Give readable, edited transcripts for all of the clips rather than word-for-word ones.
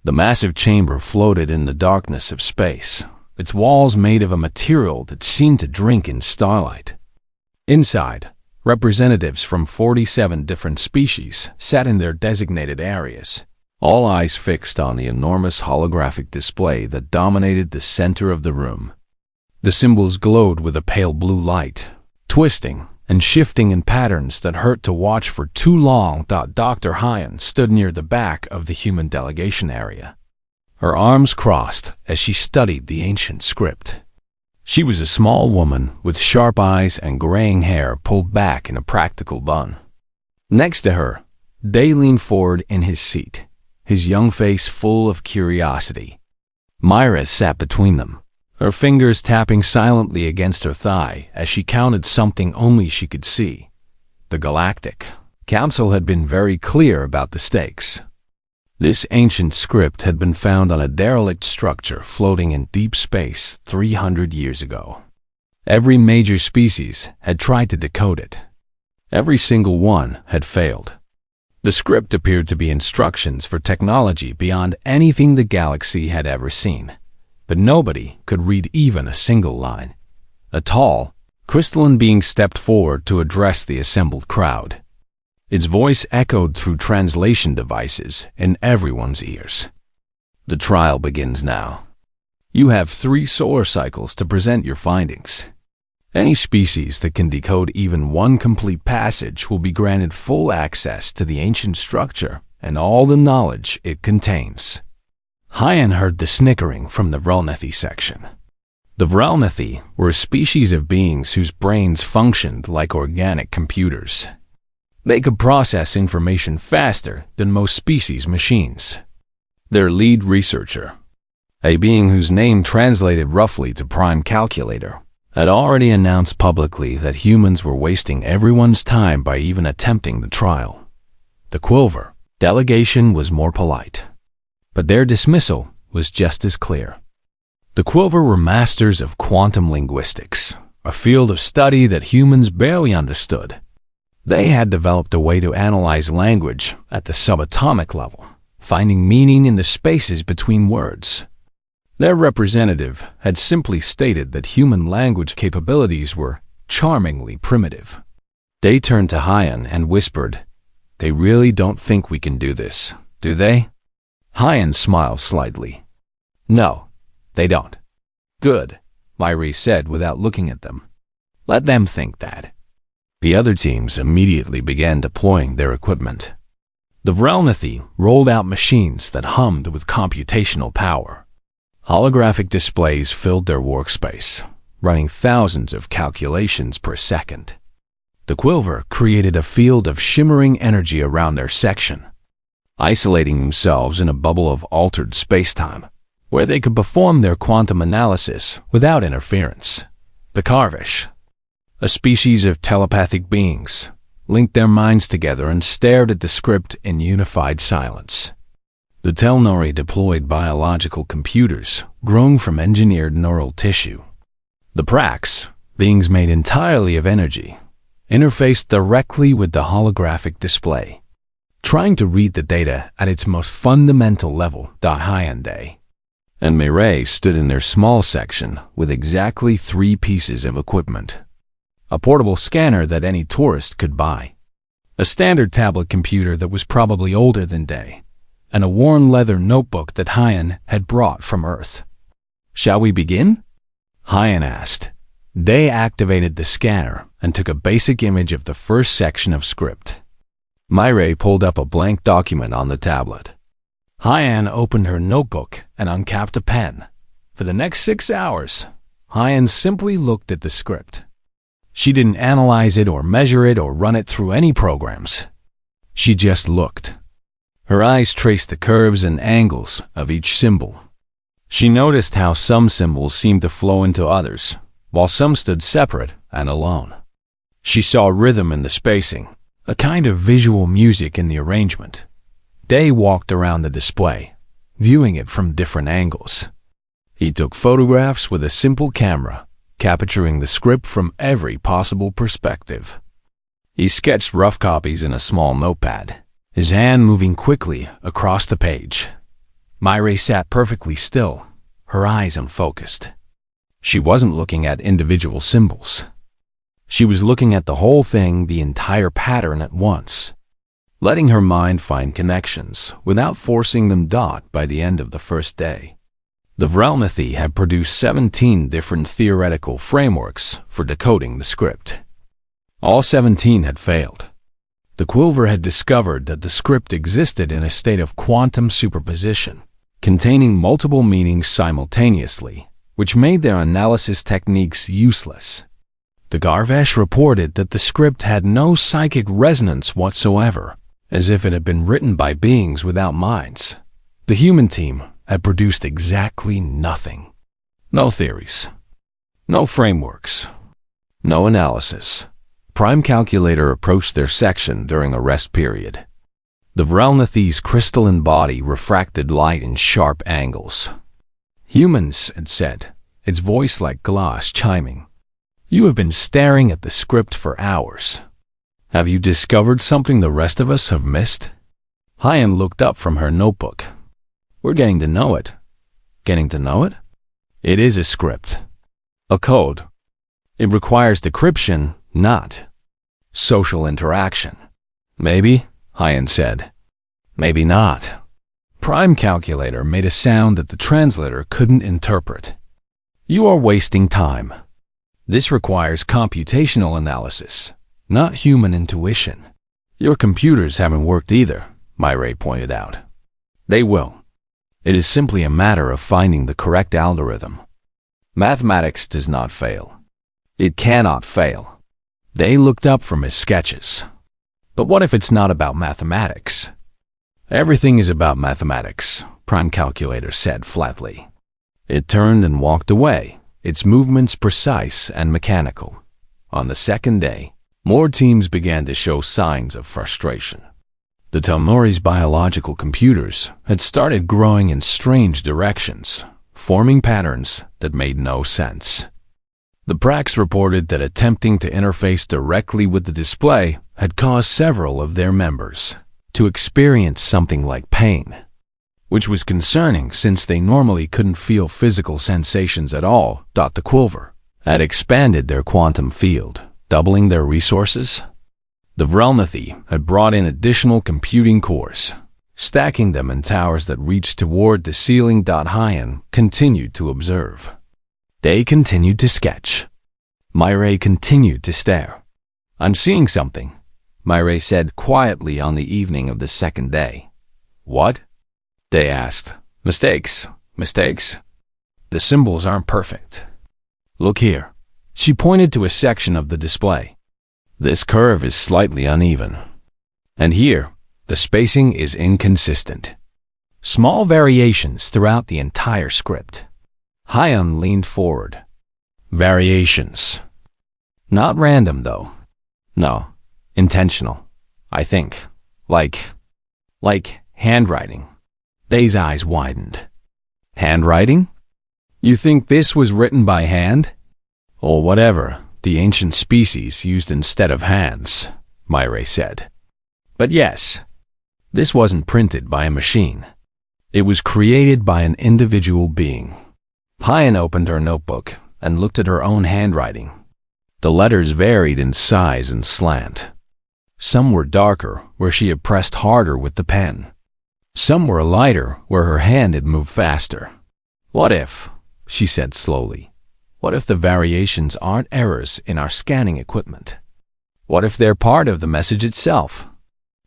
The massive chamber floated in the darkness of space, its walls made of a material that seemed to drink in starlight. Inside, representatives from 47 different species sat in their designated areas, all eyes fixed on the enormous holographic display that dominated the center of the room. The symbols glowed with a pale blue light, twisting and shifting in patterns that hurt to watch for too long. Dr. Hyan stood near the back of the human delegation area, her arms crossed as she studied the ancient script. She was a small woman with sharp eyes and graying hair pulled back in a practical bun. Next to her, Day leaned forward in his seat, his young face full of curiosity. Myra sat between them, her fingers tapping silently against her thigh as she counted something only she could see. The Galactic Council had been very clear about the stakes. This ancient script had been found on a derelict structure floating in deep space 300 years ago. Every major species had tried to decode it. Every single one had failed. The script appeared to be instructions for technology beyond anything the galaxy had ever seen, but nobody could read even a single line. A tall, crystalline being stepped forward to address the assembled crowd. Its voice echoed through translation devices in everyone's ears. The trial begins now. You have 3 solar cycles to present your findings. Any species that can decode even one complete passage will be granted full access to the ancient structure and all the knowledge it contains. Hyan heard the snickering from the Vrelnethi section. The Vrelnethi were a species of beings whose brains functioned like organic computers. They could process information faster than most species' machines. Their lead researcher, a being whose name translated roughly to prime calculator, had already announced publicly that humans were wasting everyone's time by even attempting the trial. The Quilver delegation was more polite, but their dismissal was just as clear. The Quilver were masters of quantum linguistics, a field of study that humans barely understood. They had developed a way to analyze language at the subatomic level, finding meaning in the spaces between words. Their representative had simply stated that human language capabilities were charmingly primitive. They turned to Hyan and whispered, "They really don't think we can do this, do they?" Hyan smiled slightly. "No, they don't." "Good," Myri said without looking at them. "Let them think that." The other teams immediately began deploying their equipment. The Vrelnethi rolled out machines that hummed with computational power. Holographic displays filled their workspace, running thousands of calculations per second. The Quilver created a field of shimmering energy around their section, isolating themselves in a bubble of altered spacetime, where they could perform their quantum analysis without interference. The Karvish, a species of telepathic beings, linked their minds together and stared at the script in unified silence. The Telnori deployed biological computers grown from engineered neural tissue. The Prax, beings made entirely of energy, interfaced directly with the holographic display, trying to read the data at its most fundamental level. Hyundai and Mireille stood in their small section with exactly 3 pieces of equipment. A portable scanner that any tourist could buy, a standard tablet computer that was probably older than Day, and a worn leather notebook that Hyan had brought from Earth. "Shall we begin?" Hyan asked. Day activated the scanner and took a basic image of the first section of script. Myre pulled up a blank document on the tablet. Hyan opened her notebook and uncapped a pen. For the next 6 hours, Hyan simply looked at the script. She didn't analyze it or measure it or run it through any programs. She just looked. Her eyes traced the curves and angles of each symbol. She noticed how some symbols seemed to flow into others, while some stood separate and alone. She saw rhythm in the spacing, a kind of visual music in the arrangement. Day walked around the display, viewing it from different angles. He took photographs with a simple camera, capturing the script from every possible perspective. He sketched rough copies in a small notepad, his hand moving quickly across the page. Myra sat perfectly still, her eyes unfocused. She wasn't looking at individual symbols. She was looking at the whole thing, the entire pattern at once, letting her mind find connections without forcing them. By the end of the first day, the Vrelnathi had produced 17 different theoretical frameworks for decoding the script. All 17 had failed. The Quilver had discovered that the script existed in a state of quantum superposition, containing multiple meanings simultaneously, which made their analysis techniques useless. The Garvesh reported that the script had no psychic resonance whatsoever, as if it had been written by beings without minds. The human team had produced exactly nothing. No theories, no frameworks, no analysis. Prime Calculator approached their section during a rest period. The Vrelnathi's crystalline body refracted light in sharp angles. "Humans," it said, its voice like glass chiming. "You have been staring at the script for hours. Have you discovered something the rest of us have missed?" Hyan looked up from her notebook. "We're getting to know it." "Getting to know it?" "It is a script. A code. It requires decryption, not social interaction." "Maybe," Hyan said. "Maybe not." Prime Calculator made a sound that the translator couldn't interpret. "You are wasting time. This requires computational analysis, not human intuition." "Your computers haven't worked either," Myra pointed out. "They will. It is simply a matter of finding the correct algorithm. Mathematics does not fail. It cannot fail." They looked up from his sketches. "But what if it's not about mathematics?" "Everything is about mathematics," Prime Calculator said flatly. It turned and walked away, its movements precise and mechanical. On the second day, more teams began to show signs of frustration. The Talmori's biological computers had started growing in strange directions, forming patterns that made no sense. The Prax reported that attempting to interface directly with the display had caused several of their members to experience something like pain, which was concerning since they normally couldn't feel physical sensations at all. The Quilver had expanded their quantum field, doubling their resources. The Vrelnathi had brought in additional computing cores, stacking them in towers that reached toward the ceiling. Hyan continued to observe. They continued to sketch. Myra continued to stare. "I'm seeing something," Myra said quietly on the evening of the second day. "What?" they asked. "Mistakes. Mistakes? The symbols aren't perfect. Look here." She pointed to a section of the display. "This curve is slightly uneven. And here, the spacing is inconsistent. Small variations throughout the entire script." Hyan leaned forward. "Variations. Not random, though. No, intentional, I think. Like handwriting." Day's eyes widened. "Handwriting? You think this was written by hand?" "Or whatever the ancient species used instead of hands," Myra said. "But yes, this wasn't printed by a machine. It was created by an individual being." Hyan opened her notebook and looked at her own handwriting. The letters varied in size and slant. Some were darker, where she had pressed harder with the pen. Some were lighter, where her hand had moved faster. "What if," she said slowly, "what if the variations aren't errors in our scanning equipment? What if they're part of the message itself?"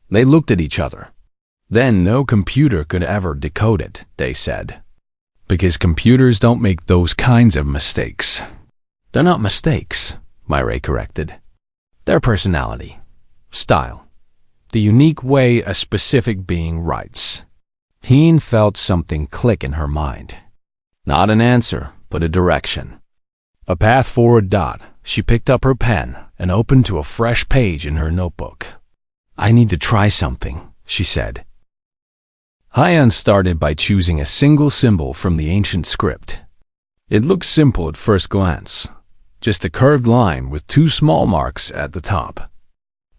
They looked at each other. "Then no computer could ever decode it," they said. "Because computers don't make those kinds of mistakes." "They're not mistakes," Myra corrected. "Their personality, style, the unique way a specific being writes." Heen felt something click in her mind. Not an answer, but a direction. A path forward. She picked up her pen and opened to a fresh page in her notebook. "I need to try something," she said. Hyan started by choosing a single symbol from the ancient script. It looked simple at first glance, just a curved line with two small marks at the top.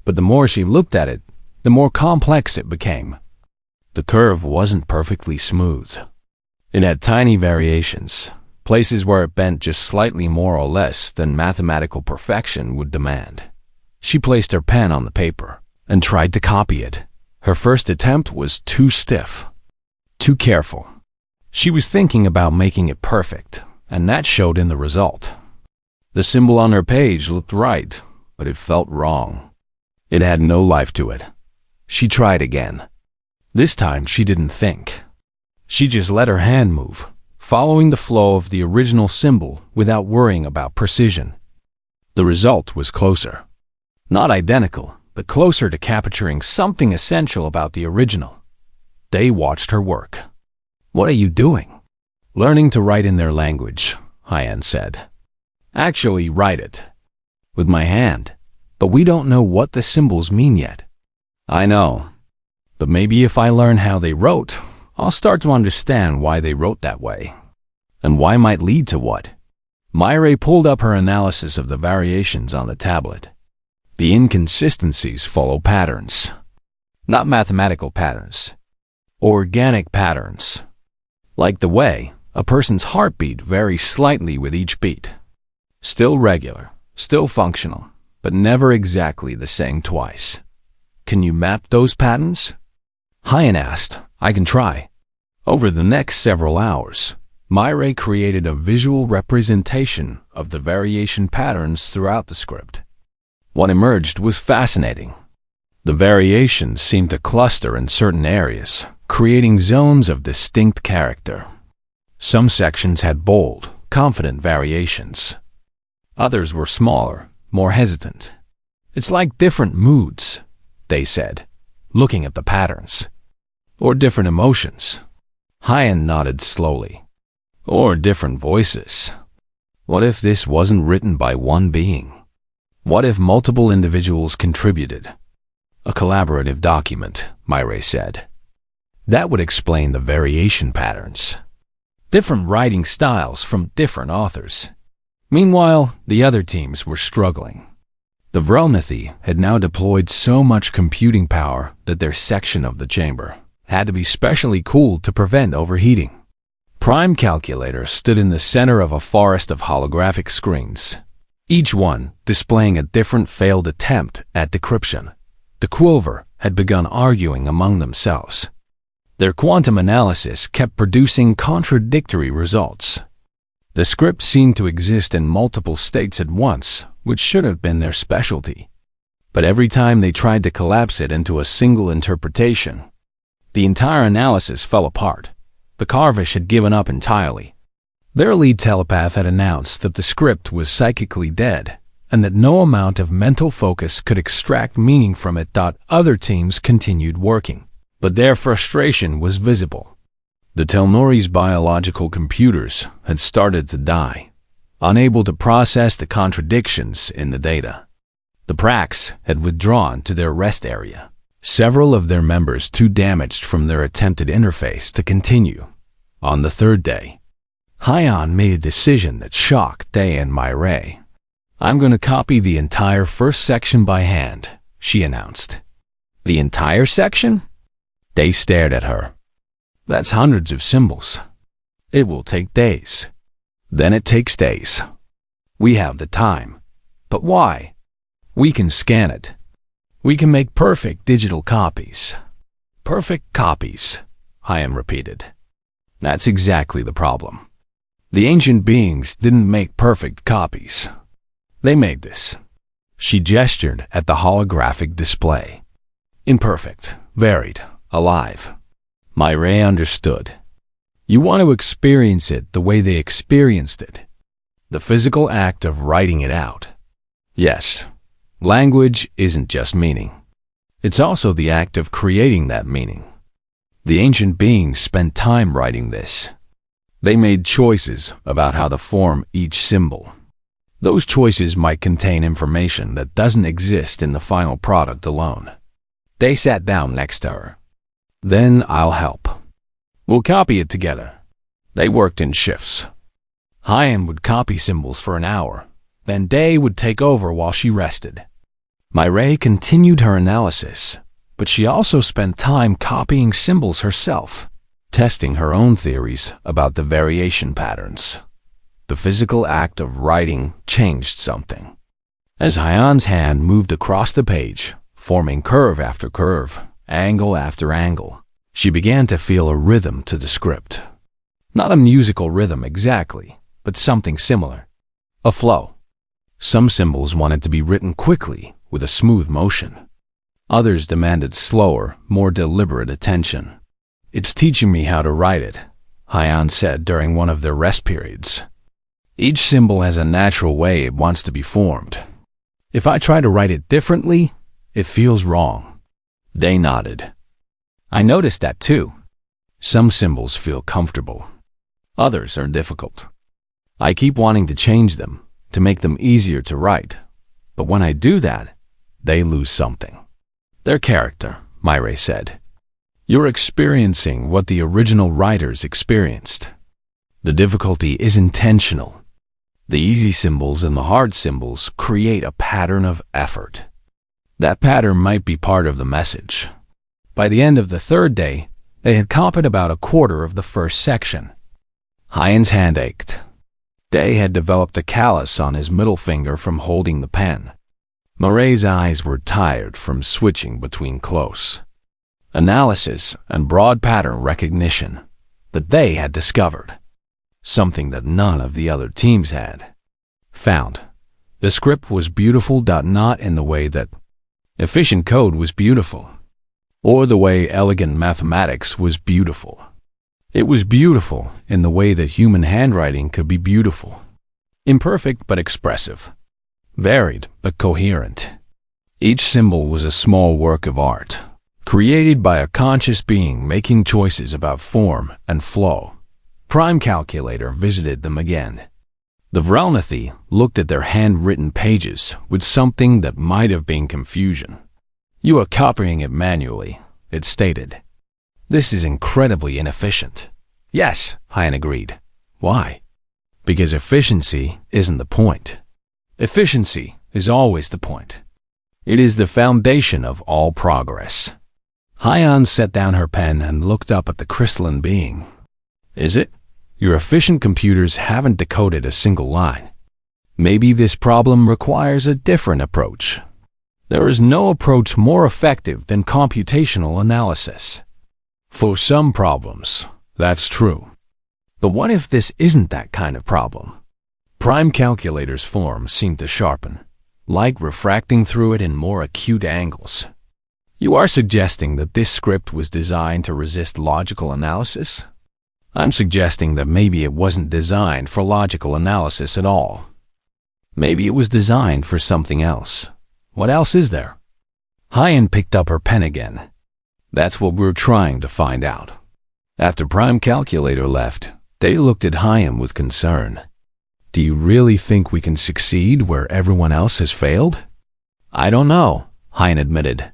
But the more she looked at it, the more complex it became. The curve wasn't perfectly smooth. It had tiny variations, places where it bent just slightly more or less than mathematical perfection would demand. She placed her pen on the paper and tried to copy it. Her first attempt was too stiff, too careful. She was thinking about making it perfect, and that showed in the result. The symbol on her page looked right, but it felt wrong. It had no life to it. She tried again. This time she didn't think. She just let her hand move, following the flow of the original symbol without worrying about precision. The result was closer. Not identical, but closer to capturing something essential about the original. They watched her work. "What are you doing?" "Learning to write in their language," Hyan said. "Actually write it. With my hand. But we don't know what the symbols mean yet." "I know. But maybe if I learn how they wrote, I'll start to understand why they wrote that way. And why might lead to what." Myre pulled up her analysis of the variations on the tablet. The inconsistencies follow patterns. Not mathematical patterns. Organic patterns. Like the way a person's heartbeat varies slightly with each beat. Still regular, still functional, but never exactly the same twice. "Can you map those patterns?" Hyan asked. "I can try." Over the next several hours, Myre created a visual representation of the variation patterns throughout the script. What emerged was fascinating. The variations seemed to cluster in certain areas, creating zones of distinct character. Some sections had bold, confident variations. Others were smaller, more hesitant. "It's like different moods," they said, looking at the patterns. "Or different emotions." Hyan nodded slowly. "Or different voices. What if this wasn't written by one being? What if multiple individuals contributed?" "A collaborative document," Myre said. "That would explain the variation patterns. Different writing styles from different authors." Meanwhile, the other teams were struggling. The Vrelmithi had now deployed so much computing power that their section of the chamber had to be specially cooled to prevent overheating. Prime calculators stood in the center of a forest of holographic screens, each one displaying a different failed attempt at decryption. The Quilver had begun arguing among themselves. Their quantum analysis kept producing contradictory results. The script seemed to exist in multiple states at once, which should have been their specialty. But every time they tried to collapse it into a single interpretation, the entire analysis fell apart. The Karvish had given up entirely. Their lead telepath had announced that the script was psychically dead, and that no amount of mental focus could extract meaning from it. Other teams continued working, but their frustration was visible. The Telnori's biological computers had started to die, unable to process the contradictions in the data. The Prax had withdrawn to their rest area, several of their members too damaged from their attempted interface to continue. On the third day, Hyan made a decision that shocked Day and Myre. "I'm going to copy the entire first section by hand," she announced. "The entire section?" Day stared at her. "That's hundreds of symbols. It will take days." "Then it takes days. We have the time." "But why?" "We can scan it. We can make perfect digital copies." "Perfect copies," Hyan repeated. "That's exactly the problem. The ancient beings didn't make perfect copies. They made this." She gestured at the holographic display. "Imperfect, varied, alive." Myre understood. "You want to experience it the way they experienced it. The physical act of writing it out." "Yes, language isn't just meaning. It's also the act of creating that meaning. The ancient beings spent time writing this. They made choices about how to form each symbol. Those choices might contain information that doesn't exist in the final product alone." They sat down next to her. "Then I'll help. We'll copy it together." They worked in shifts. Hyan would copy symbols for an hour, then Day would take over while she rested. Myre continued her analysis, but she also spent time copying symbols herself, testing her own theories about the variation patterns. The physical act of writing changed something. As Hyan's hand moved across the page, forming curve after curve, angle after angle, she began to feel a rhythm to the script. Not a musical rhythm exactly, but something similar. A flow. Some symbols wanted to be written quickly, with a smooth motion. Others demanded slower, more deliberate attention. "It's teaching me how to write it," Hyan said during one of their rest periods. "Each symbol has a natural way it wants to be formed. If I try to write it differently, it feels wrong." They nodded. "I noticed that too. Some symbols feel comfortable. Others are difficult. I keep wanting to change them, to make them easier to write. But when I do that, they lose something. Their character," Myre said. "You're experiencing what the original writers experienced. The difficulty is intentional. The easy symbols and the hard symbols create a pattern of effort. That pattern might be part of the message." By the end of the third day, they had copied about a quarter of the first section. Hyan's hand ached. Day had developed a callus on his middle finger from holding the pen. Myre's eyes were tired from switching between close analysis and broad pattern recognition that they had discovered, something that none of the other teams had found. The script was beautiful, not in the way that efficient code was beautiful, or the way elegant mathematics was beautiful. It was beautiful in the way that human handwriting could be beautiful. Imperfect but expressive. Varied but coherent. Each symbol was a small work of art, created by a conscious being making choices about form and flow. Prime Calculator visited them again. The Vrelnathi looked at their handwritten pages with something that might have been confusion. "You are copying it manually," it stated. "This is incredibly inefficient." "Yes," Hyan agreed. "Why?" "Because efficiency isn't the point. Efficiency is always the point. It is the foundation of all progress." Hyan set down her pen and looked up at the crystalline being. "Is it? Your efficient computers haven't decoded a single line. Maybe this problem requires a different approach. There is no approach more effective than computational analysis. For some problems, that's true. But what if this isn't that kind of problem?" Prime Calculator's form seemed to sharpen, like refracting through it in more acute angles. "You are suggesting that this script was designed to resist logical analysis?" "I'm suggesting that maybe it wasn't designed for logical analysis at all. Maybe it was designed for something else. What else is there?" Hyan picked up her pen again. "That's what we're trying to find out." After Prime Calculator left, they looked at Hyan with concern. "Do you really think we can succeed where everyone else has failed?" "I don't know," Hyan admitted.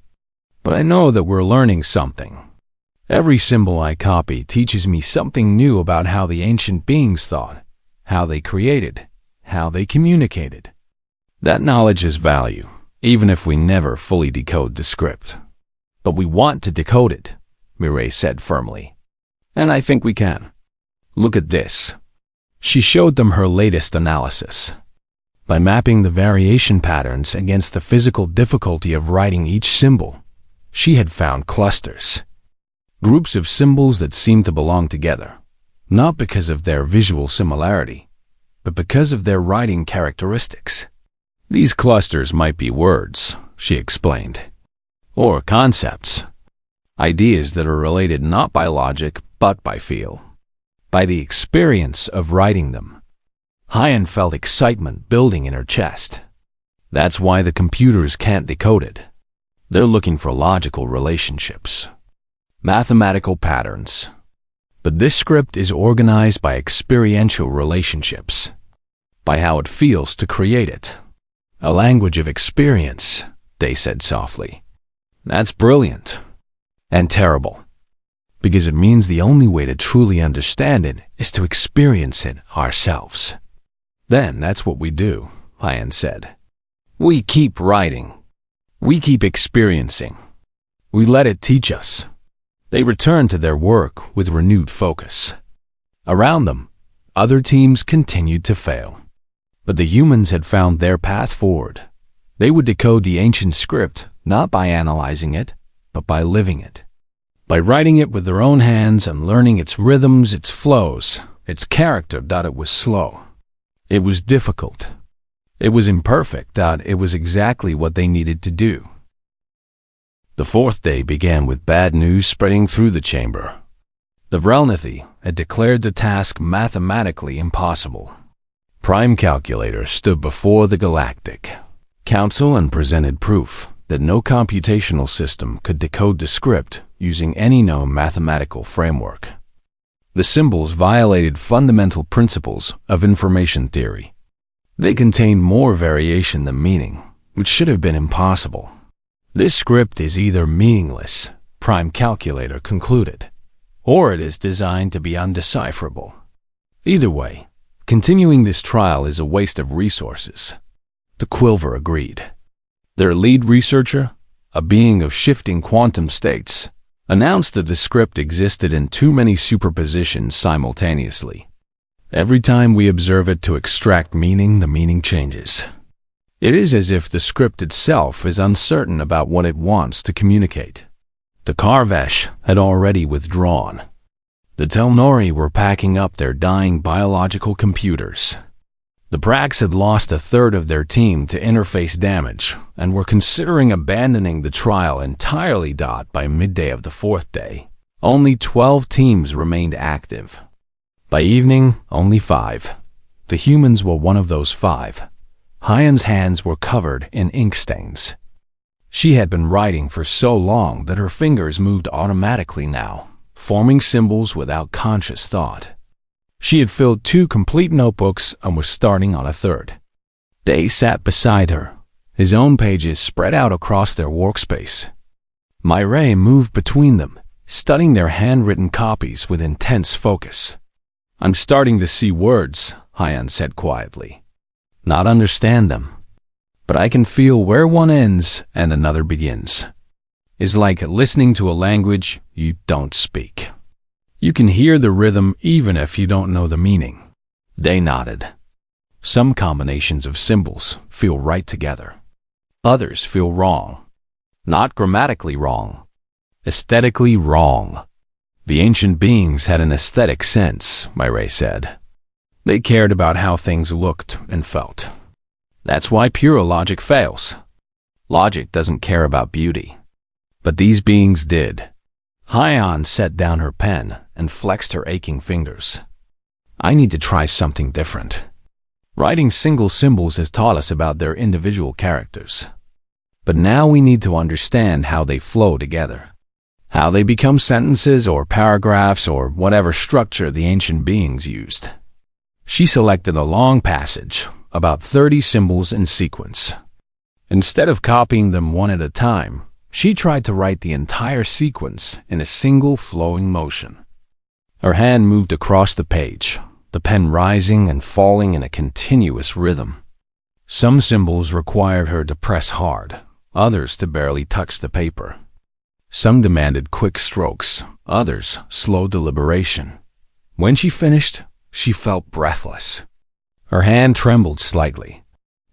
"But I know that we're learning something. Every symbol I copy teaches me something new about how the ancient beings thought, how they created, how they communicated. That knowledge has value, even if we never fully decode the script. But we want to decode it," Myre said firmly. "And I think we can. Look at this." She showed them her latest analysis. By mapping the variation patterns against the physical difficulty of writing each symbol, she had found clusters. Groups of symbols that seemed to belong together, not because of their visual similarity, but because of their writing characteristics. These clusters might be words, she explained, or concepts, ideas that are related not by logic but by feel, by the experience of writing them. Hyan felt excitement building in her chest. That's why the computers can't decode it. They're looking for logical relationships, mathematical patterns. But this script is organized by experiential relationships, by how it feels to create it. A language of experience, they said softly. That's brilliant. And terrible. Because it means the only way to truly understand it is to experience it ourselves. Then that's what we do, Hyan said. We keep writing. We keep experiencing. We let it teach us. They returned to their work with renewed focus. Around them, other teams continued to fail. But the humans had found their path forward. They would decode the ancient script, not by analyzing it, but by living it. By writing it with their own hands and learning its rhythms, its flows, its character. It was slow. It was difficult. It was imperfect. It was exactly what they needed to do. The fourth day began with bad news spreading through the chamber. The Vrelnithi had declared the task mathematically impossible. Prime Calculator stood before the Galactic Council and presented proof that no computational system could decode the script using any known mathematical framework. The symbols violated fundamental principles of information theory. They contained more variation than meaning, which should have been impossible. This script is either meaningless, Prime Calculator concluded, or it is designed to be undecipherable. Either way, continuing this trial is a waste of resources. The Quilver agreed. Their lead researcher, a being of shifting quantum states, announced that the script existed in too many superpositions simultaneously. Every time we observe it to extract meaning, the meaning changes. It is as if the script itself is uncertain about what it wants to communicate. The Karvesh had already withdrawn. The Telnori were packing up their dying biological computers. The Prax had lost a third of their team to interface damage and were considering abandoning the trial entirely. By midday of the fourth day, only 12 teams remained active. By evening, only 5. The humans were one of those 5. Hyan's hands were covered in ink stains. She had been writing for so long that her fingers moved automatically now, forming symbols without conscious thought. She had filled 2 complete notebooks and was starting on a 3rd. Day sat beside her, his own pages spread out across their workspace. Myray moved between them, studying their handwritten copies with intense focus. "I'm starting to see words," Hyan said quietly. "Not understand them, but I can feel where one ends and another begins. It's like listening to a language you don't speak. You can hear the rhythm even if you don't know the meaning." They nodded. Some combinations of symbols feel right together. Others feel wrong. Not grammatically wrong. Aesthetically wrong. The ancient beings had an aesthetic sense, Myray said. They cared about how things looked and felt. That's why pure logic fails. Logic doesn't care about beauty. But these beings did. Hyan set down her pen and flexed her aching fingers. "I need to try something different." Writing single symbols has taught us about their individual characters. But now we need to understand how they flow together. How they become sentences or paragraphs or whatever structure the ancient beings used. She selected a long passage, about 30 symbols in sequence. Instead of copying them one at a time, she tried to write the entire sequence in a single flowing motion. Her hand moved across the page, the pen rising and falling in a continuous rhythm. Some symbols required her to press hard, others to barely touch the paper. Some demanded quick strokes, others slow deliberation. When she finished, she felt breathless. Her hand trembled slightly.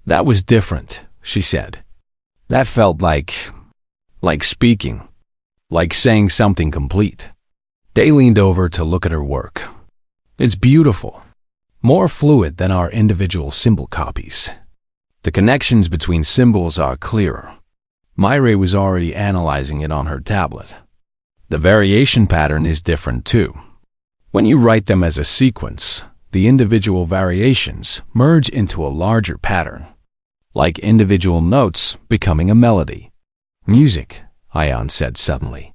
"That was different," she said. "That felt like speaking, like saying something complete." They leaned over to look at her work. "It's beautiful, more fluid than our individual symbol copies. The connections between symbols are clearer." Myray was already analyzing it on her tablet. "The variation pattern is different too. When you write them as a sequence, the individual variations merge into a larger pattern, like individual notes becoming a melody." "Music," Hyan said suddenly.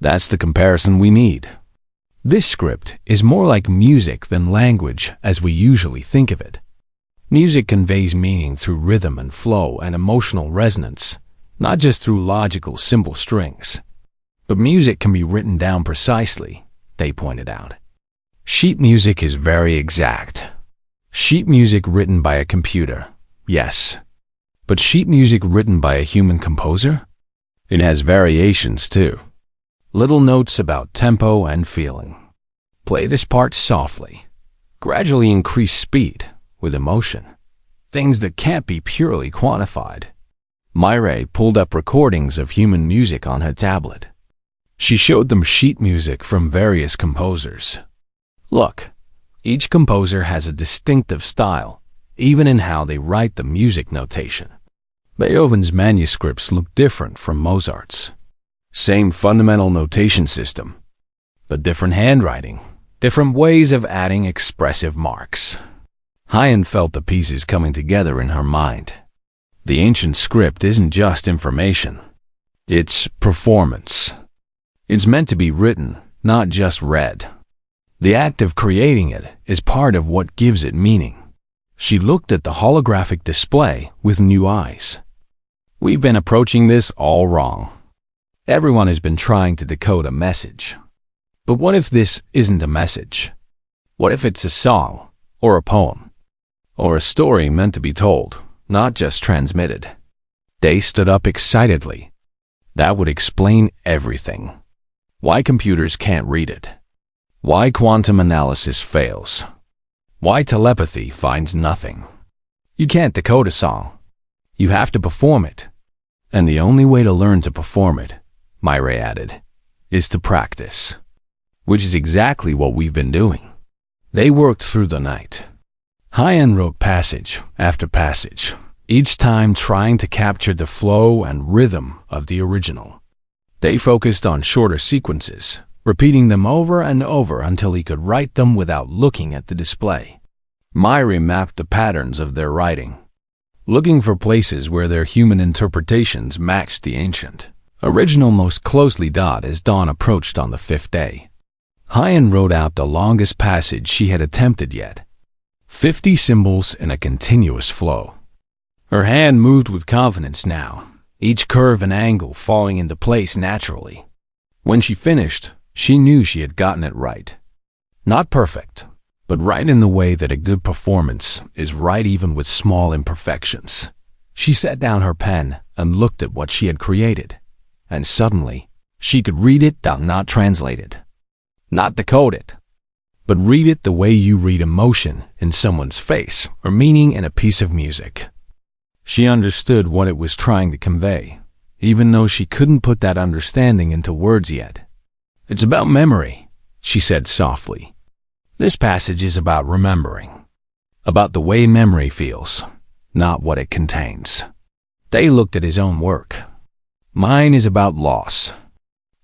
"That's the comparison we need. This script is more like music than language as we usually think of it. Music conveys meaning through rhythm and flow and emotional resonance, not just through logical simple strings. But music can be written down precisely," they pointed out. "Sheet music is very exact. Sheet music written by a computer, yes. But sheet music written by a human composer? It has variations too. Little notes about tempo and feeling. Play this part softly. Gradually increase speed with emotion. Things that can't be purely quantified. Myre pulled up recordings of human music on her tablet. She showed them sheet music from various composers. Look, each composer has a distinctive style, even in how they write the music notation. Beethoven's manuscripts look different from Mozart's. Same fundamental notation system, but different handwriting, different ways of adding expressive marks. Hyen felt the pieces coming together in her mind. The ancient script isn't just information. It's performance. It's meant to be written, not just read. The act of creating it is part of what gives it meaning. She looked at the holographic display with new eyes. We've been approaching this all wrong. Everyone has been trying to decode a message. But what if this isn't a message? What if it's a song, or a poem, or a story meant to be told, not just transmitted? Day stood up excitedly. That would explain everything. Why computers can't read it. Why quantum analysis fails. Why telepathy finds nothing. You can't decode a song. You have to perform it. And the only way to learn to perform it, Myre added, is to practice. Which is exactly what we've been doing. They worked through the night. Hyen wrote passage after passage, each time trying to capture the flow and rhythm of the original. They focused on shorter sequences, repeating them over and over until he could write them without looking at the display. Myre mapped the patterns of their writing, looking for places where their human interpretations matched the ancient original most closely. As dawn approached on the 5th day, Hyen wrote out the longest passage she had attempted yet. 50 symbols in a continuous flow. Her hand moved with confidence now, each curve and angle falling into place naturally. When she finished, she knew she had gotten it right. Not perfect, but right in the way that a good performance is right even with small imperfections. She set down her pen and looked at what she had created. And suddenly, she could read it, not translate it. Not decode it, but read it the way you read emotion in someone's face or meaning in a piece of music. She understood what it was trying to convey, even though she couldn't put that understanding into words yet. It's about memory, she said softly. This passage is about remembering, about the way memory feels, not what it contains. They looked at his own work. Mine is about loss,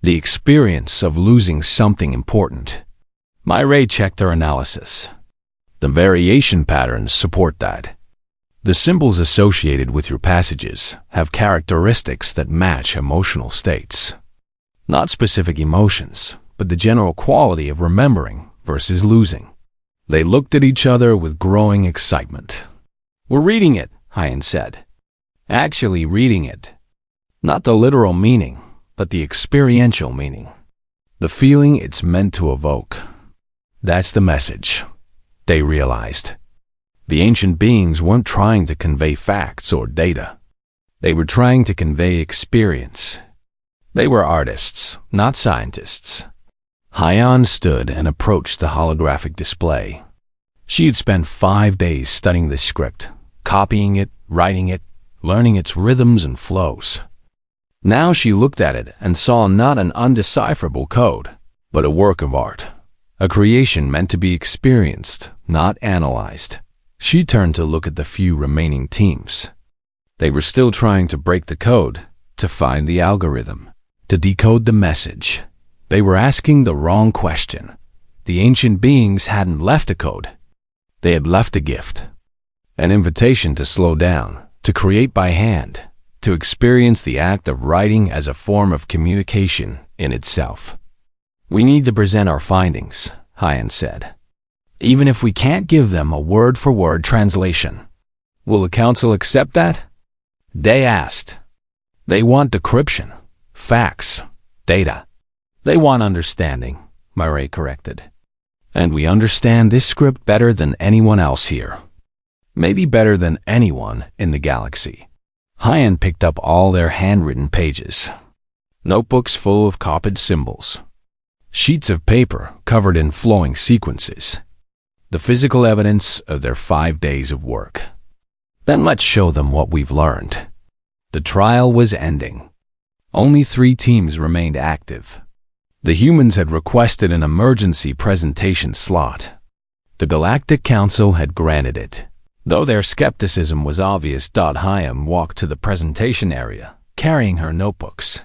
the experience of losing something important. Myre checked her analysis. The variation patterns support that. The symbols associated with your passages have characteristics that match emotional states. Not specific emotions, but the general quality of remembering versus losing. They looked at each other with growing excitement. We're reading it, Hyen said. Actually reading it. Not the literal meaning, but the experiential meaning. The feeling it's meant to evoke. That's the message, they realized. The ancient beings weren't trying to convey facts or data. They were trying to convey experience. They were artists, not scientists. Hyen stood and approached the holographic display. She had spent 5 days studying the script, copying it, writing it, learning its rhythms and flows. Now she looked at it and saw not an undecipherable code, but a work of art, a creation meant to be experienced, not analyzed. She turned to look at the few remaining teams. They were still trying to break the code, to find the algorithm, to decode the message. They were asking the wrong question. The ancient beings hadn't left a code. They had left a gift, an invitation to slow down, to create by hand, to experience the act of writing as a form of communication in itself. We need to present our findings, Hyen said, even if we can't give them a word-for-word translation. Will the council accept that? They asked. They want decryption, facts, data. They want understanding, Myre corrected. And we understand this script better than anyone else here. Maybe better than anyone in the galaxy. Hyen picked up all their handwritten pages. notebooks full of copied symbols, sheets of paper covered in flowing sequences, the physical evidence of their 5 days of work. Then let's show them what we've learned. The trial was ending. Only 3 teams remained active. The humans had requested an emergency presentation slot. The Galactic Council had granted it. Though their skepticism was obvious, Hyam walked to the presentation area, carrying her notebooks.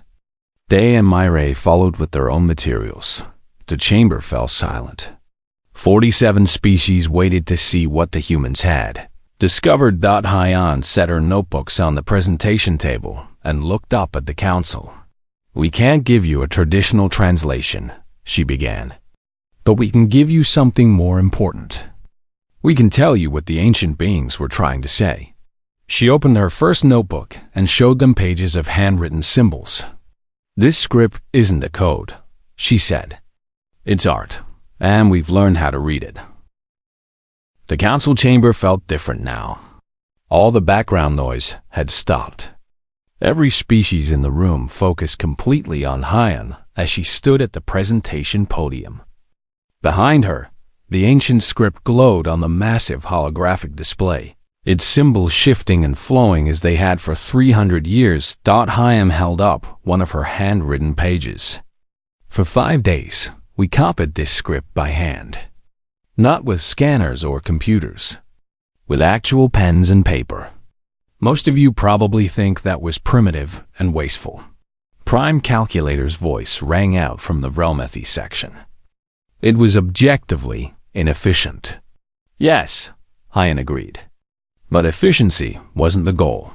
Day and Myray followed with their own materials. The chamber fell silent. 47 species waited to see what the humans had. Discovered. Hyan set her notebooks on the presentation table and looked up at the council. "We can't give you a traditional translation," she began, "but we can give you something more important. We can tell you what the ancient beings were trying to say." She opened her first notebook and showed them pages of handwritten symbols. "This script isn't a code," she said. "It's art, and we've learned how to read it." The council chamber felt different now. All the background noise had stopped. Every species in the room focused completely on Hyan as she stood at the presentation podium. Behind her, the ancient script glowed on the massive holographic display, its symbols shifting and flowing as they had for 300 years. Hyan held up one of her handwritten pages. "For 5 days, we copied this script by hand. Not with scanners or computers, with actual pens and paper. Most of you probably think that was primitive and wasteful." Prime Calculator's voice rang out from the Realmethy section. "It was objectively inefficient." "Yes," Hyan agreed. "But efficiency wasn't the goal.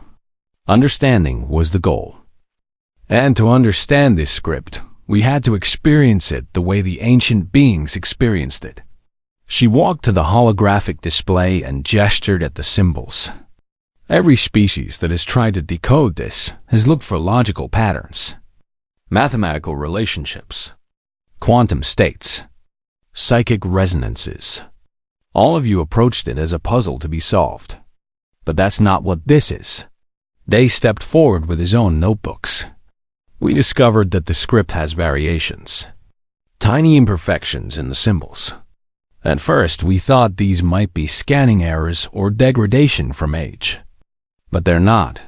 Understanding was the goal. And to understand this script, we had to experience it the way the ancient beings experienced it." She walked to the holographic display and gestured at the symbols. "Every species that has tried to decode this has looked for logical patterns, mathematical relationships, quantum states, psychic resonances. All of you approached it as a puzzle to be solved. But that's not what this is." Day stepped forward with his own notebooks. "We discovered that the script has variations, tiny imperfections in the symbols. At first, we thought these might be scanning errors or degradation from age. But they're not.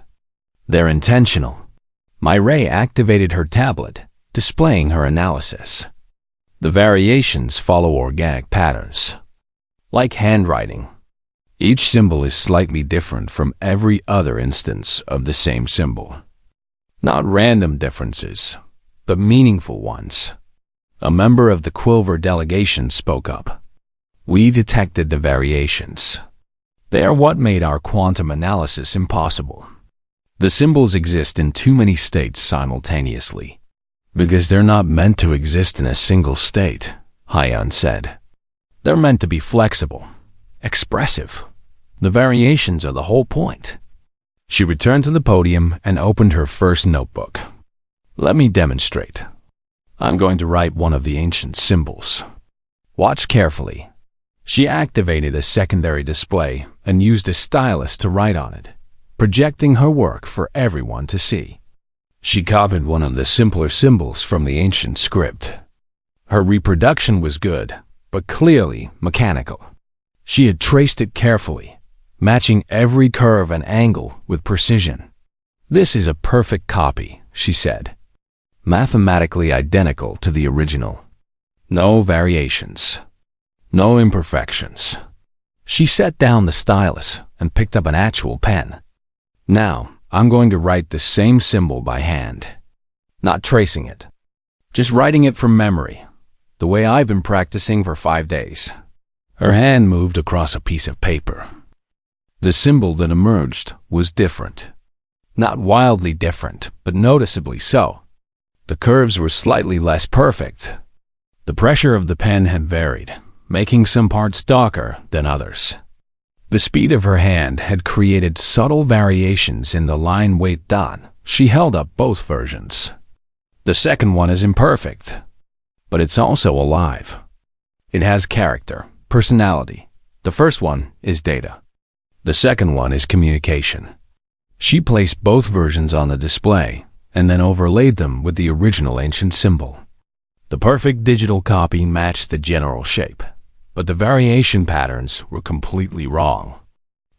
They're intentional." Myray activated her tablet, displaying her analysis. "The variations follow organic patterns, like handwriting. Each symbol is slightly different from every other instance of the same symbol. Not random differences, but meaningful ones." A member of the Quilver delegation spoke up. "We detected the variations. They are what made our quantum analysis impossible. The symbols exist in too many states simultaneously, because they're not meant to exist in a single state," Hyan said. "They're meant to be flexible, expressive. The variations are the whole point." She returned to the podium and opened her first notebook. "Let me demonstrate. I'm going to write one of the ancient symbols. Watch carefully." She activated a secondary display and used a stylus to write on it, projecting her work for everyone to see. She copied one of the simpler symbols from the ancient script. Her reproduction was good, but clearly mechanical. She had traced it carefully, matching every curve and angle with precision. "This is a perfect copy," she said. "Mathematically identical to the original. No variations. No imperfections." She set down the stylus and picked up an actual pen. "Now, I'm going to write the same symbol by hand. Not tracing it. Just writing it from memory, the way I've been practicing for 5 days." Her hand moved across a piece of paper. The symbol that emerged was different. Not wildly different, but noticeably so. The curves were slightly less perfect. The pressure of the pen had varied, making some parts darker than others. The speed of her hand had created subtle variations in the line weight dot. She held up both versions. "The second one is imperfect, but it's also alive. It has character, personality. The first one is data. The second one is communication." She placed both versions on the display, and then overlaid them with the original ancient symbol. The perfect digital copy matched the general shape, but the variation patterns were completely wrong.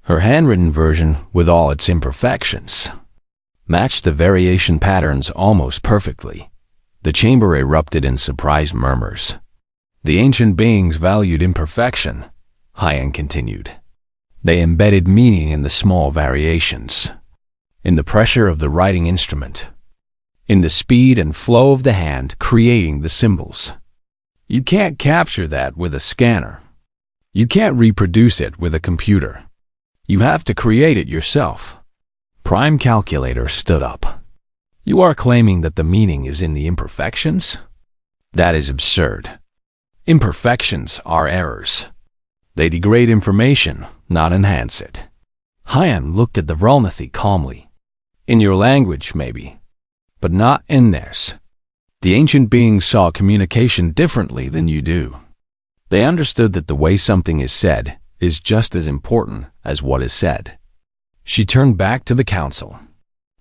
Her handwritten version, with all its imperfections, matched the variation patterns almost perfectly. The chamber erupted in surprised murmurs. The ancient beings valued imperfection, Hyan continued. They embedded meaning in the small variations, in the pressure of the writing instrument, in the speed and flow of the hand creating the symbols. You can't capture that with a scanner. You can't reproduce it with a computer. You have to create it yourself. Prime Calculator stood up. You are claiming that the meaning is in the imperfections? That is absurd. Imperfections are errors. They degrade information, not enhance it. Hyan looked at the Vrulnathi calmly. In your language, maybe, but not in theirs. The ancient beings saw communication differently than you do. They understood that the way something is said is just as important as what is said. She turned back to the council.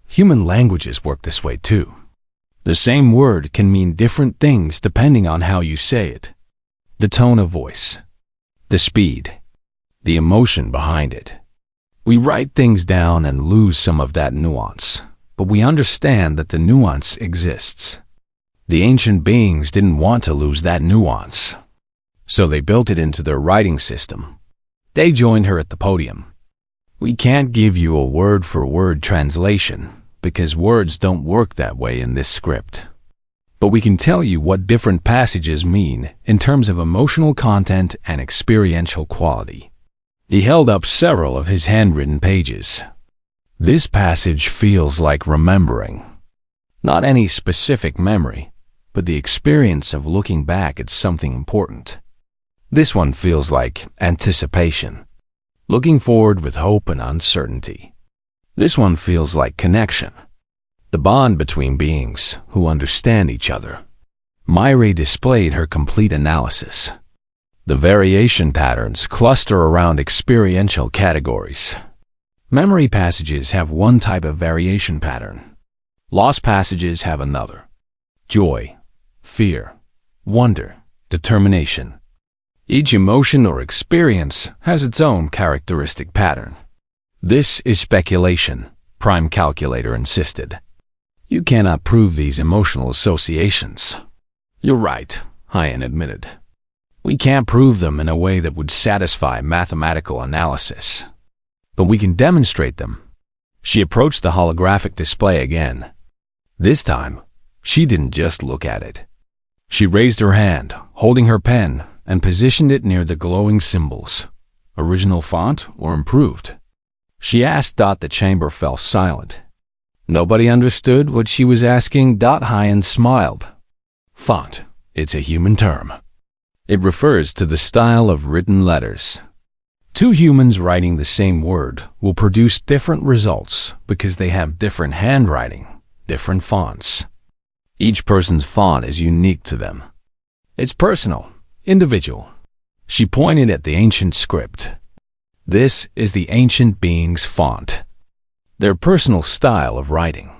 Human languages work this way too. The same word can mean different things depending on how you say it. The tone of voice, the speed, the emotion behind it. We write things down and lose some of that nuance, but we understand that the nuance exists. The ancient beings didn't want to lose that nuance, so they built it into their writing system. They joined her at the podium. We can't give you a word-for-word translation, because words don't work that way in this script. But we can tell you what different passages mean in terms of emotional content and experiential quality. He held up several of his handwritten pages. This passage feels like remembering. Not any specific memory, but the experience of looking back at something important. This one feels like anticipation, looking forward with hope and uncertainty. This one feels like connection, the bond between beings who understand each other. Myri displayed her complete analysis. The variation patterns cluster around experiential categories. Memory passages have one type of variation pattern. Lost passages have another. Joy, fear, wonder, determination. Each emotion or experience has its own characteristic pattern. This is speculation, Prime Calculator insisted. You cannot prove these emotional associations. You're right, Hyan admitted. We can't prove them in a way that would satisfy mathematical analysis. But we can demonstrate them. She approached the holographic display again. This time, she didn't just look at it. She raised her hand, holding her pen, and positioned it near the glowing symbols. Original font or improved? She asked. The chamber fell silent. Nobody understood what she was asking. Hyan smiled. Font. It's a human term. It refers to the style of written letters. Two humans writing the same word will produce different results because they have different handwriting, different fonts. Each person's font is unique to them. It's personal, individual. She pointed at the ancient script. This is the ancient being's font, their personal style of writing.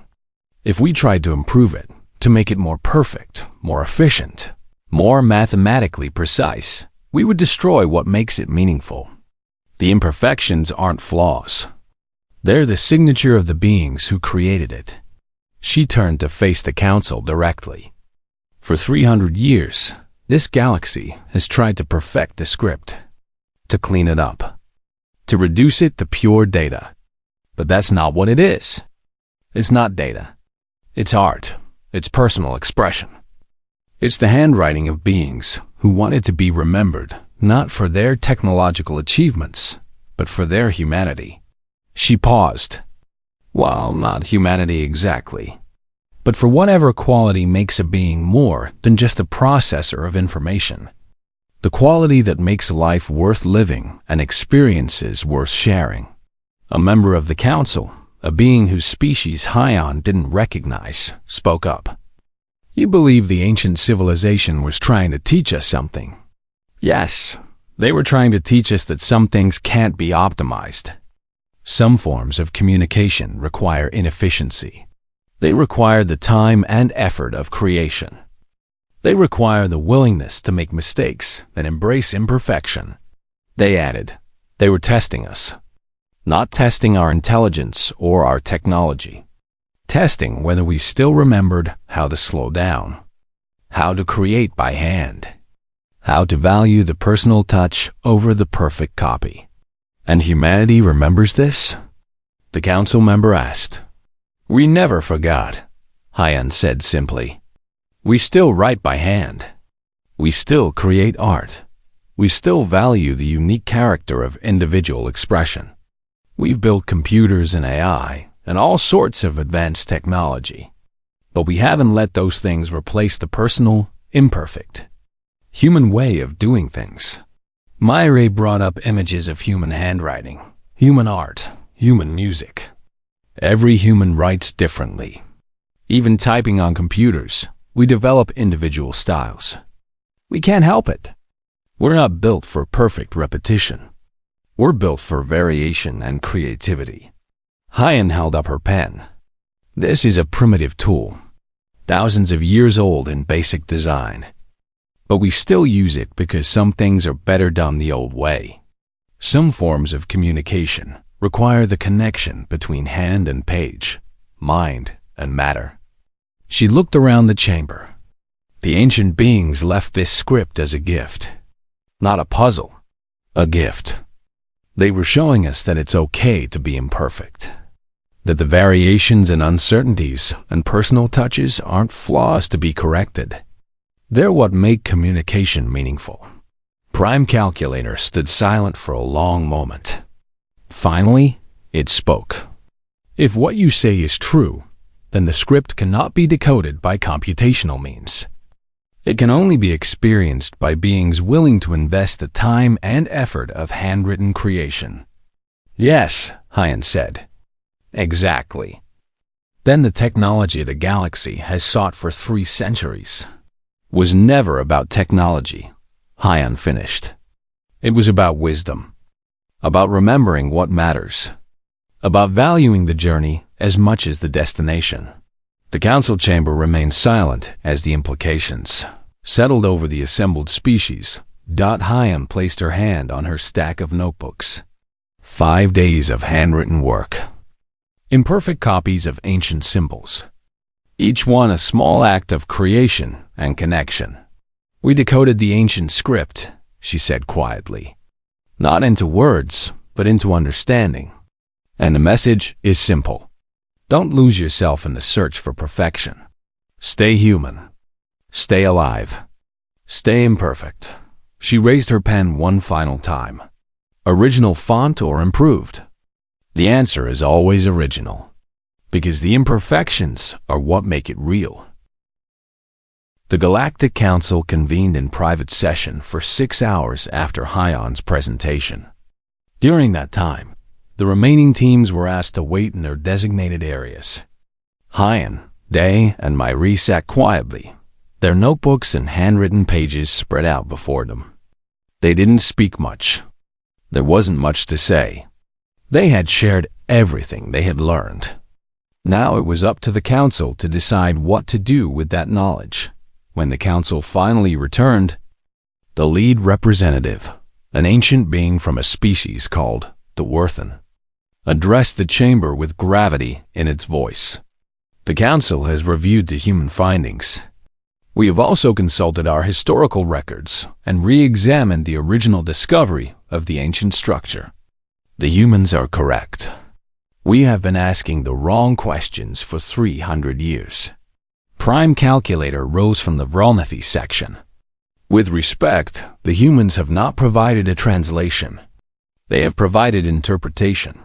If we tried to improve it, to make it more perfect, more efficient, more mathematically precise, we would destroy what makes it meaningful. The imperfections aren't flaws. They're the signature of the beings who created it. She turned to face the council directly. For 300 years, this galaxy has tried to perfect the script, to clean it up, to reduce it to pure data. But that's not what it is. It's not data. It's art. It's personal expression. It's the handwriting of beings who wanted to be remembered, not for their technological achievements, but for their humanity. She paused. Well, not humanity exactly, but for whatever quality makes a being more than just a processor of information. The quality that makes life worth living and experiences worth sharing. A member of the council, a being whose species Hyan didn't recognize, spoke up. You believe the ancient civilization was trying to teach us something? Yes, they were trying to teach us that some things can't be optimized. Some forms of communication require inefficiency. They require the time and effort of creation. They require the willingness to make mistakes and embrace imperfection. They added, they were testing us. Not testing our intelligence or our technology. Testing whether we still remembered how to slow down, how to create by hand, how to value the personal touch over the perfect copy. And humanity remembers this? The council member asked. We never forgot, Hyan said simply. We still write by hand. We still create art. We still value the unique character of individual expression. We've built computers and AI and all sorts of advanced technology. But we haven't let those things replace the personal, imperfect, human way of doing things. Myre brought up images of human handwriting, human art, human music. Every human writes differently. Even typing on computers, we develop individual styles. We can't help it. We're not built for perfect repetition. We're built for variation and creativity. Hyan held up her pen. This is a primitive tool, thousands of years old in basic design. But we still use it because some things are better done the old way. Some forms of communication require the connection between hand and page, mind and matter. She looked around the chamber. The ancient beings left this script as a gift. Not a puzzle, a gift. They were showing us that it's okay to be imperfect, that the variations and uncertainties and personal touches aren't flaws to be corrected. They're what make communication meaningful. Prime Calculator stood silent for a long moment. Finally, it spoke. If what you say is true, then the script cannot be decoded by computational means. It can only be experienced by beings willing to invest the time and effort of handwritten creation. Yes, Hyan said. Exactly. Then the technology the galaxy has sought for 3 centuries was never about technology, Hyan finished. It was about wisdom, about remembering what matters, about valuing the journey as much as the destination. The council chamber remained silent as the implications settled over the assembled species. Hyan placed her hand on her stack of notebooks. 5 days of handwritten work. Imperfect copies of ancient symbols. Each one a small act of creation and connection. We decoded the ancient script, she said quietly. Not into words, but into understanding. And the message is simple. Don't lose yourself in the search for perfection. Stay human. Stay alive. Stay imperfect. She raised her pen one final time. Original font or improved? The answer is always original, because the imperfections are what make it real. The Galactic Council convened in private session for 6 hours after Hyan's presentation. During that time, the remaining teams were asked to wait in their designated areas. Hyan, Day, and Myri sat quietly, their notebooks and handwritten pages spread out before them. They didn't speak much. There wasn't much to say. They had shared everything they had learned. Now it was up to the council to decide what to do with that knowledge. When the council finally returned, the lead representative, an ancient being from a species called the Worthen, addressed the chamber with gravity in its voice. The council has reviewed the human findings. We have also consulted our historical records and re-examined the original discovery of the ancient structure. The humans are correct. We have been asking the wrong questions for 300 years. Prime Calculator rose from the Vrolnithy section. With respect, the humans have not provided a translation. They have provided interpretation,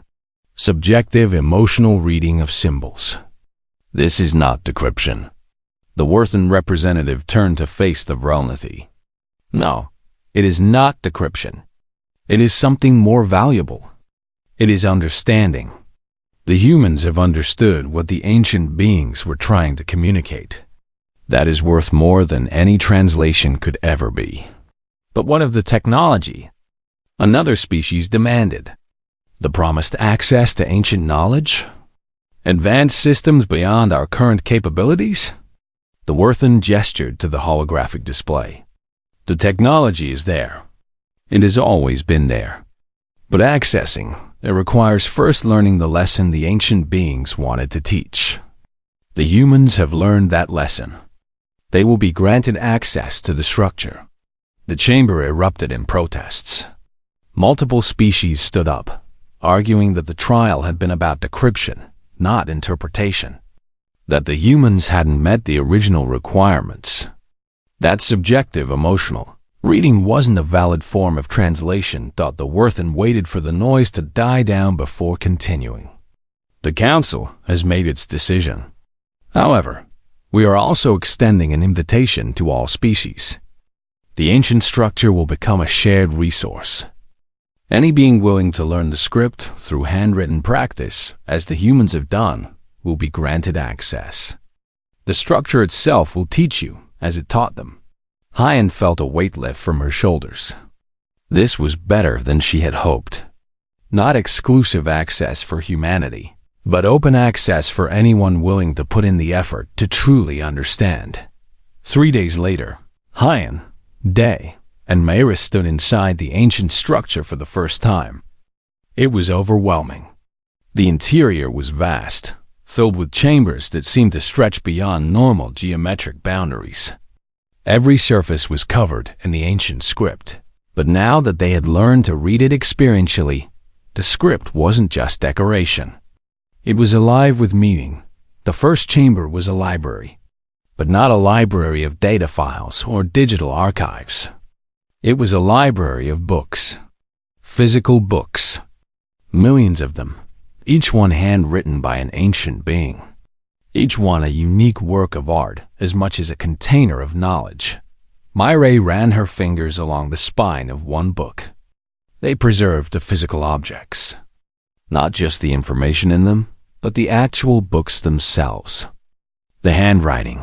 subjective emotional reading of symbols. This is not decryption. The Worthen representative turned to face the Vrolnithy. No, it is not decryption. It is something more valuable. It is understanding. The humans have understood what the ancient beings were trying to communicate. That is worth more than any translation could ever be. But what of the technology? Another species demanded. The promised access to ancient knowledge? Advanced systems beyond our current capabilities? The Worthen gestured to the holographic display. The technology is there. It has always been there. But accessing it requires first learning the lesson the ancient beings wanted to teach. The humans have learned that lesson. They will be granted access to the structure. The chamber erupted in protests. Multiple species stood up, arguing that the trial had been about decryption, not interpretation. That the humans hadn't met the original requirements. That subjective emotional reading wasn't a valid form of translation. The Worthen waited for the noise to die down before continuing. The Council has made its decision. However, we are also extending an invitation to all species. The ancient structure will become a shared resource. Any being willing to learn the script through handwritten practice, as the humans have done, will be granted access. The structure itself will teach you as it taught them. Hyan felt a weight lift from her shoulders. This was better than she had hoped. Not exclusive access for humanity, but open access for anyone willing to put in the effort to truly understand. 3 days later, Hyan, Day, and Mayra stood inside the ancient structure for the first time. It was overwhelming. The interior was vast, filled with chambers that seemed to stretch beyond normal geometric boundaries. Every surface was covered in the ancient script, but now that they had learned to read it experientially, the script wasn't just decoration. It was alive with meaning. The first chamber was a library, but not a library of data files or digital archives. It was a library of books, physical books, millions of them, each one handwritten by an ancient being. Each one a unique work of art as much as a container of knowledge. Myra ran her fingers along the spine of one book. They preserved the physical objects. Not just the information in them, but the actual books themselves. The handwriting.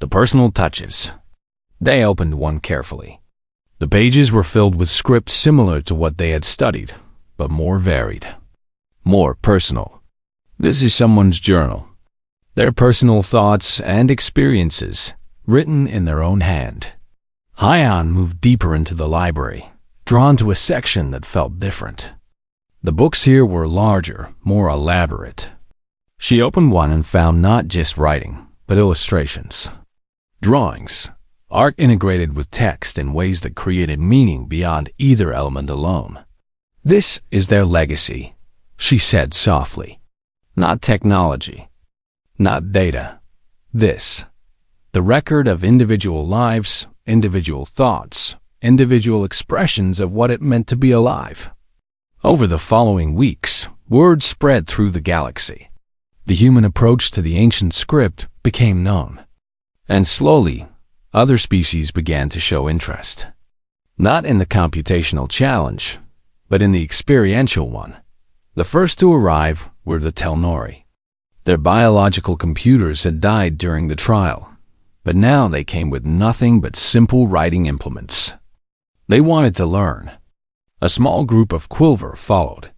The personal touches. They opened one carefully. The pages were filled with script similar to what they had studied, but more varied. More personal. This is someone's journal. Their personal thoughts and experiences, written in their own hand. Hyan moved deeper into the library, drawn to a section that felt different. The books here were larger, more elaborate. She opened one and found not just writing, but illustrations. Drawings, art integrated with text in ways that created meaning beyond either element alone. This is their legacy, she said softly. Not technology. Not data. This. The record of individual lives, individual thoughts, individual expressions of what it meant to be alive. Over the following weeks, word spread through the galaxy. The human approach to the ancient script became known. And slowly, other species began to show interest. Not in the computational challenge, but in the experiential one. The first to arrive were the Telnori. Their biological computers had died during the trial, but now they came with nothing but simple writing implements. They wanted to learn. A small group of Quilver followed,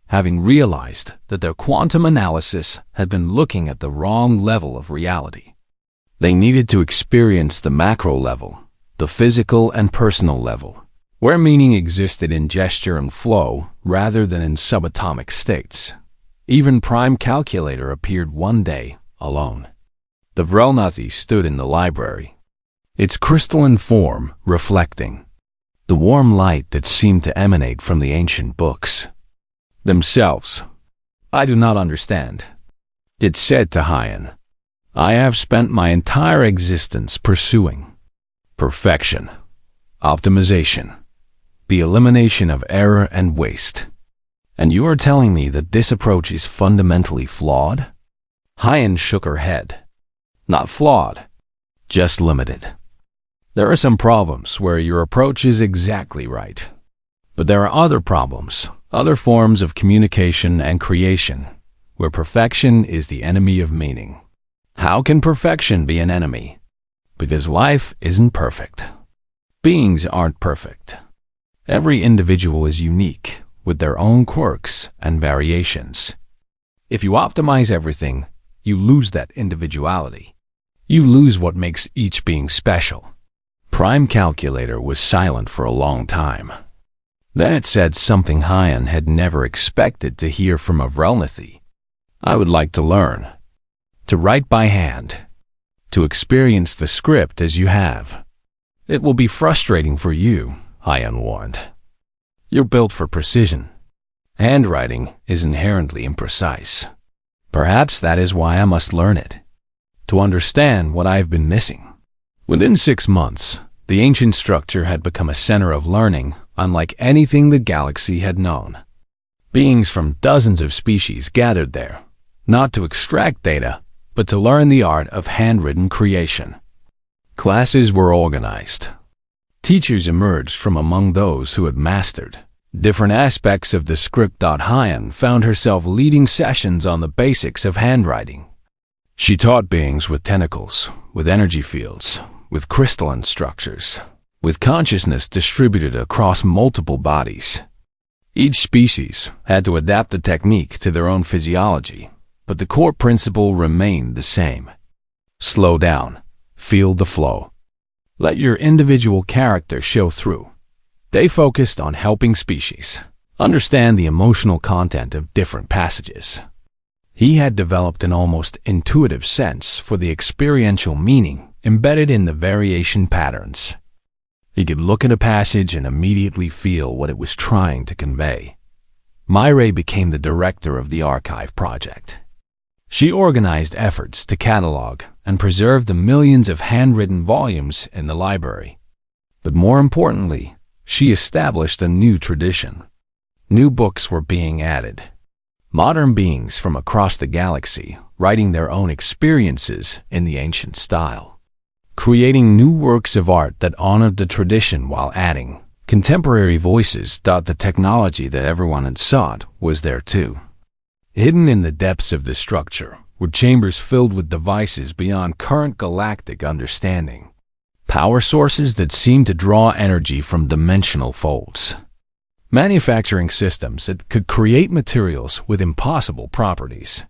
having realized that their quantum analysis had been looking at the wrong level of reality. They needed to experience the macro level, the physical and personal level, where meaning existed in gesture and flow rather than in subatomic states. Even Prime Calculator appeared one day, alone. The Vrelnathi stood in the library, its crystalline form reflecting the warm light that seemed to emanate from the ancient books themselves. I do not understand, it said to Hyan. I have spent my entire existence pursuing perfection, optimization, the elimination of error and waste. And you are telling me that this approach is fundamentally flawed? Hyan shook her head. Not flawed, just limited. There are some problems where your approach is exactly right. But there are other problems, other forms of communication and creation, where perfection is the enemy of meaning. How can perfection be an enemy? Because life isn't perfect. Beings aren't perfect. Every individual is unique, with their own quirks and variations. If you optimize everything, you lose that individuality. You lose what makes each being special. Prime Calculator was silent for a long time. Then it said something Hyan had never expected to hear from Avrelnithy. I would like to learn. To write by hand. To experience the script as you have. It will be frustrating for you, Hyan warned. You're built for precision. Handwriting is inherently imprecise. Perhaps that is why I must learn it. To understand what I have been missing. Within 6 months, the ancient structure had become a center of learning unlike anything the galaxy had known. Beings from dozens of species gathered there, not to extract data, but to learn the art of handwritten creation. Classes were organized. Teachers emerged from among those who had mastered different aspects of the script. Hyan found herself leading sessions on the basics of handwriting. She taught beings with tentacles, with energy fields, with crystalline structures, with consciousness distributed across multiple bodies. Each species had to adapt the technique to their own physiology, but the core principle remained the same. Slow down, feel the flow. Let your individual character show through. They focused on helping species understand the emotional content of different passages. He had developed an almost intuitive sense for the experiential meaning embedded in the variation patterns. He could look at a passage and immediately feel what it was trying to convey. Myre became the director of the archive project. She organized efforts to catalog and preserve the millions of handwritten volumes in the library. But more importantly, she established a new tradition. New books were being added. Modern beings from across the galaxy writing their own experiences in the ancient style. Creating new works of art that honored the tradition while adding contemporary voices. The technology that everyone had sought was there too. Hidden in the depths of the structure were chambers filled with devices beyond current galactic understanding. Power sources that seemed to draw energy from dimensional folds. Manufacturing systems that could create materials with impossible properties.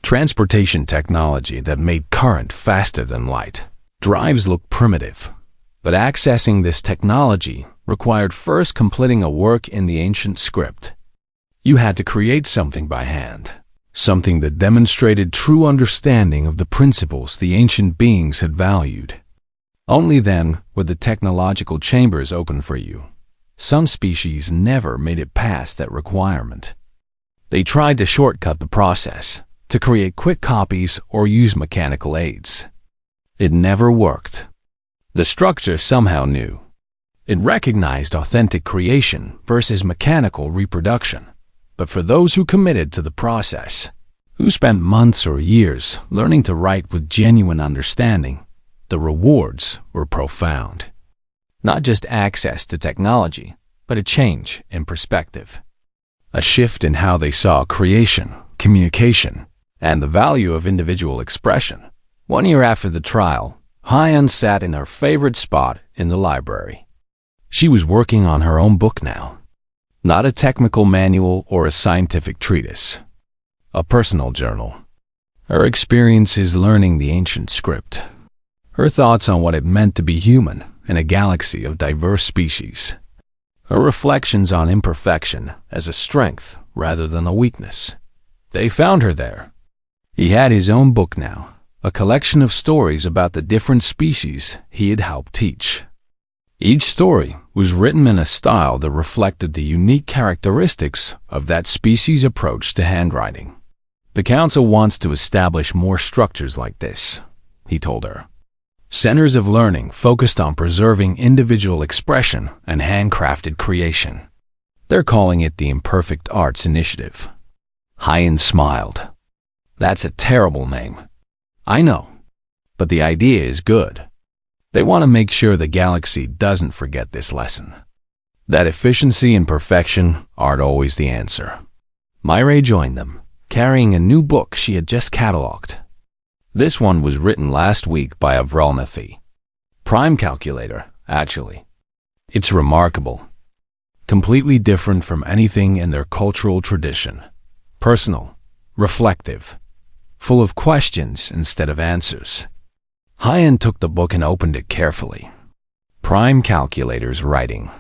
Transportation technology that made current faster than light. Drives looked primitive, but accessing this technology required first completing a work in the ancient script. You had to create something by hand, something that demonstrated true understanding of the principles the ancient beings had valued. Only then were the technological chambers open for you. Some species never made it past that requirement. They tried to shortcut the process, to create quick copies or use mechanical aids. It never worked. The structure somehow knew. It recognized authentic creation versus mechanical reproduction. But for those who committed to the process, who spent months or years learning to write with genuine understanding, the rewards were profound. Not just access to technology, but a change in perspective. A shift in how they saw creation, communication, and the value of individual expression. 1 year after the trial, Hyan sat in her favorite spot in the library. She was working on her own book now. Not a technical manual or a scientific treatise. A personal journal. Her experiences learning the ancient script. Her thoughts on what it meant to be human in a galaxy of diverse species. Her reflections on imperfection as a strength rather than a weakness. They found her there. He had his own book now. A collection of stories about the different species he had helped teach. Each story was written in a style that reflected the unique characteristics of that species' approach to handwriting. The Council wants to establish more structures like this, he told her. Centers of learning focused on preserving individual expression and handcrafted creation. They're calling it the Imperfect Arts Initiative. Hyan smiled. That's a terrible name. I know, but the idea is good. They want to make sure the galaxy doesn't forget this lesson. That efficiency and perfection aren't always the answer. Myre joined them, carrying a new book she had just cataloged. This one was written last week by Avrelnithy. Prime Calculator, actually. It's remarkable. Completely different from anything in their cultural tradition. Personal, reflective, full of questions instead of answers. Hyan took the book and opened it carefully. Prime Calculator's writing.